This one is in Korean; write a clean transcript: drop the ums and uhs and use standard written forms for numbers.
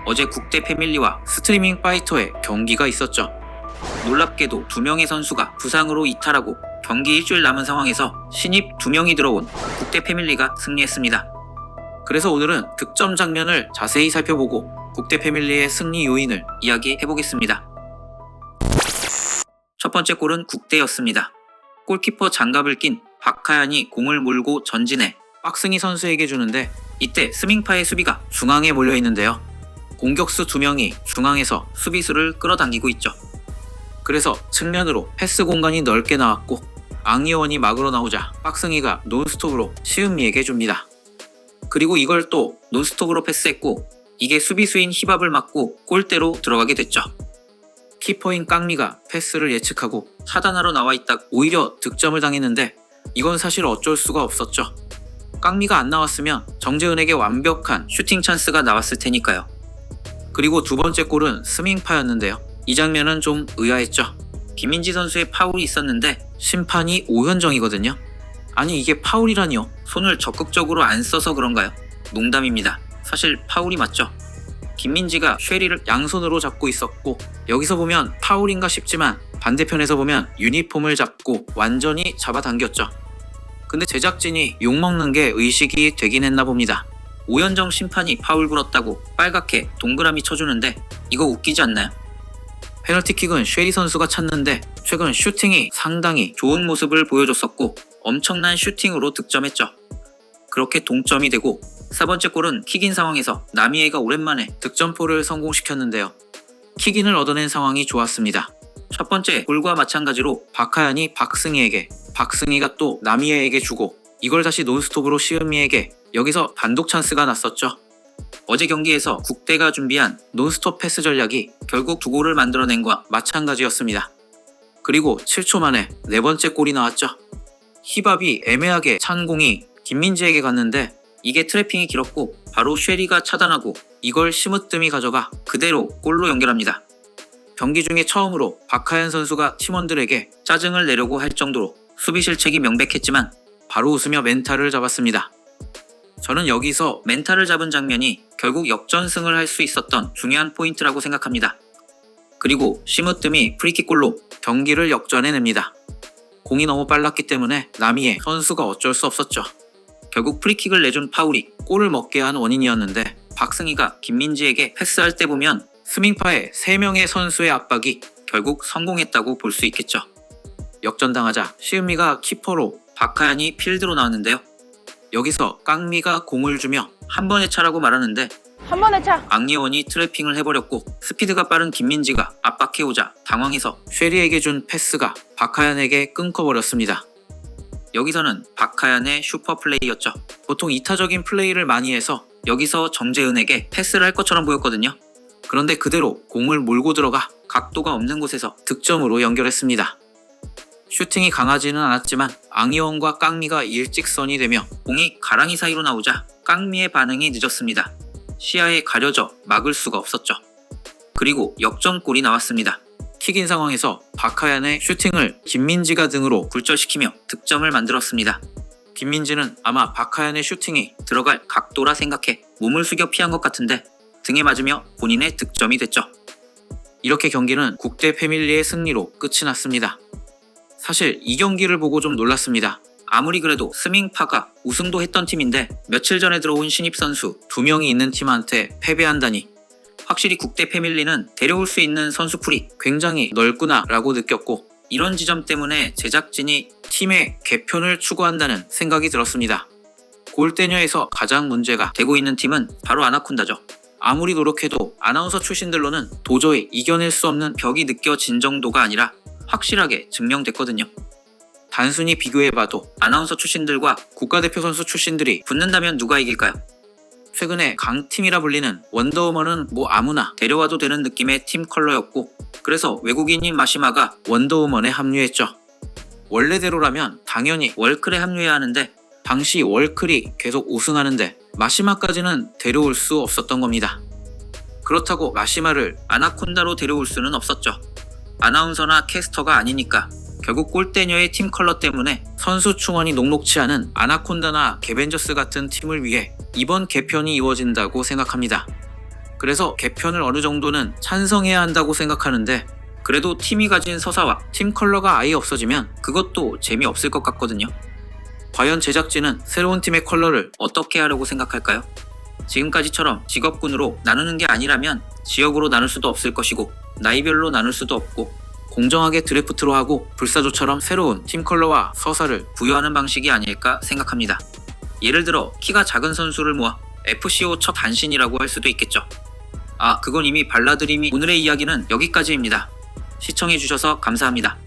어제 국대 패밀리와 스트리밍 파이터의 경기가 있었죠. 놀랍게도 2명의 선수가 부상으로 이탈하고 경기 일주일 남은 상황에서 신입 2명이 들어온 국대 패밀리가 승리했습니다. 그래서 오늘은 득점 장면을 자세히 살펴보고 국대 패밀리의 승리 요인을 이야기해보겠습니다. 첫 번째 골은 국대였습니다. 골키퍼 장갑을 낀 박하얀이 공을 몰고 전진해 박승희 선수에게 주는데 이때 스밍파의 수비가 중앙에 몰려있는데요. 공격수 2명이 중앙에서 수비수를 끌어당기고 있죠. 그래서 측면으로 패스 공간이 넓게 나왔고 앙이원이 막으로 나오자 박승희가 논스톱으로 시은미에게 줍니다. 그리고 이걸 또 논스톱으로 패스했고 이게 수비수인 히밥을 맞고 골대로 들어가게 됐죠. 키퍼인 깡미가 패스를 예측하고 차단하러 나와 있다 오히려 득점을 당했는데 이건 사실 어쩔 수가 없었죠. 깡미가 안 나왔으면 정재은에게 완벽한 슈팅 찬스가 나왔을 테니까요. 그리고 두 번째 골은 스밍파였는데요. 이 장면은 좀 의아했죠. 김민지 선수의 파울이 있었는데 심판이 오현정이거든요. 아니 이게 파울이라니요? 손을 적극적으로 안 써서 그런가요? 농담입니다. 사실 파울이 맞죠. 김민지가 쉐리를 양손으로 잡고 있었고 여기서 보면 파울인가 싶지만 반대편에서 보면 유니폼을 잡고 완전히 잡아당겼죠. 근데 제작진이 욕먹는 게 의식이 되긴 했나 봅니다. 오현정 심판이 파울 불었다고 빨갛게 동그라미 쳐주는데 이거 웃기지 않나요? 페널티킥은 쉐리 선수가 찼는데 최근 슈팅이 상당히 좋은 모습을 보여줬었고 엄청난 슈팅으로 득점했죠. 그렇게 동점이 되고 4번째 골은 킥인 상황에서 나미에가 오랜만에 득점포를 성공시켰는데요. 킥인을 얻어낸 상황이 좋았습니다. 첫 번째 골과 마찬가지로 박하얀이 박승희에게, 박승희가 또 나미에에게 주고 이걸 다시 논스톱으로 시은미에게 여기서 단독 찬스가 났었죠. 어제 경기에서 국대가 준비한 논스톱 패스 전략이 결국 2골을 만들어낸 것과 마찬가지였습니다. 그리고 7초 만에 4번째 골이 나왔죠. 히밥이 애매하게 찬 공이 김민지에게 갔는데 이게 트래핑이 길었고 바로 쉐리가 차단하고 이걸 심으뜸이 가져가 그대로 골로 연결합니다. 경기 중에 처음으로 박하얀 선수가 팀원들에게 짜증을 내려고 할 정도로 수비 실책이 명백했지만 바로 웃으며 멘탈을 잡았습니다. 저는 여기서 멘탈을 잡은 장면이 결국 역전승을 할 수 있었던 중요한 포인트라고 생각합니다. 그리고 심으뜸이 프리킥골로 경기를 역전해냅니다. 공이 너무 빨랐기 때문에 나미에 선수가 어쩔 수 없었죠. 결국 프리킥을 내준 파울이 골을 먹게 한 원인이었는데 박승희가 김민지에게 패스할 때 보면 스밍파의 3명의 선수의 압박이 결국 성공했다고 볼 수 있겠죠. 역전당하자 시은미가 키퍼로 박하얀이 필드로 나왔는데요. 여기서 깡미가 공을 주며 한 번의 차라고 말하는데 한 번에 차! 앙예원이 트래핑을 해버렸고 스피드가 빠른 김민지가 압박해오자 당황해서 쉐리에게 준 패스가 박하얀에게 끊겨버렸습니다. 여기서는 박하얀의 슈퍼플레이였죠. 보통 이타적인 플레이를 많이 해서 여기서 정재은에게 패스를 할 것처럼 보였거든요. 그런데 그대로 공을 몰고 들어가 각도가 없는 곳에서 득점으로 연결했습니다. 슈팅이 강하지는 않았지만 앙이원과 깡미가 일직선이 되며 공이 가랑이 사이로 나오자 깡미의 반응이 늦었습니다. 시야에 가려져 막을 수가 없었죠. 그리고 역전골이 나왔습니다. 킥인 상황에서 박하얀의 슈팅을 김민지가 등으로 굴절시키며 득점을 만들었습니다. 김민지는 아마 박하얀의 슈팅이 들어갈 각도라 생각해 몸을 숙여 피한 것 같은데 등에 맞으며 본인의 득점이 됐죠. 이렇게 경기는 국대 패밀리의 승리로 끝이 났습니다. 사실 이 경기를 보고 좀 놀랐습니다. 아무리 그래도 스밍파가 우승도 했던 팀인데 며칠 전에 들어온 신입 선수 2명이 있는 팀한테 패배한다니 확실히 국대 패밀리는 데려올 수 있는 선수풀이 굉장히 넓구나 라고 느꼈고 이런 지점 때문에 제작진이 팀의 개편을 추구한다는 생각이 들었습니다. 골대녀에서 가장 문제가 되고 있는 팀은 바로 아나콘다죠. 아무리 노력해도 아나운서 출신들로는 도저히 이겨낼 수 없는 벽이 느껴진 정도가 아니라 확실하게 증명됐거든요. 단순히 비교해봐도 아나운서 출신들과 국가대표 선수 출신들이 붙는다면 누가 이길까요? 최근에 강팀이라 불리는 원더우먼은 뭐 아무나 데려와도 되는 느낌의 팀 컬러였고 그래서 외국인인 마시마가 원더우먼에 합류했죠. 원래대로라면 당연히 월클에 합류해야 하는데 당시 월클이 계속 우승하는데 마시마까지는 데려올 수 없었던 겁니다. 그렇다고 마시마를 아나콘다로 데려올 수는 없었죠. 아나운서나 캐스터가 아니니까 결국 골대녀의 팀 컬러 때문에 선수 충원이 녹록치 않은 아나콘다나 개벤저스 같은 팀을 위해 이번 개편이 이루어진다고 생각합니다. 그래서 개편을 어느 정도는 찬성해야 한다고 생각하는데, 그래도 팀이 가진 서사와 팀 컬러가 아예 없어지면 그것도 재미없을 것 같거든요. 과연 제작진은 새로운 팀의 컬러를 어떻게 하려고 생각할까요? 지금까지처럼 직업군으로 나누는 게 아니라면 지역으로 나눌 수도 없을 것이고, 나이별로 나눌 수도 없고, 공정하게 드래프트로 하고 불사조처럼 새로운 팀 컬러와 서사를 부여하는 방식이 아닐까 생각합니다. 예를 들어 키가 작은 선수를 모아 FCO 첫 단신이라고 할 수도 있겠죠. 그건 이미 발라드림이. 오늘의 이야기는 여기까지입니다. 시청해주셔서 감사합니다.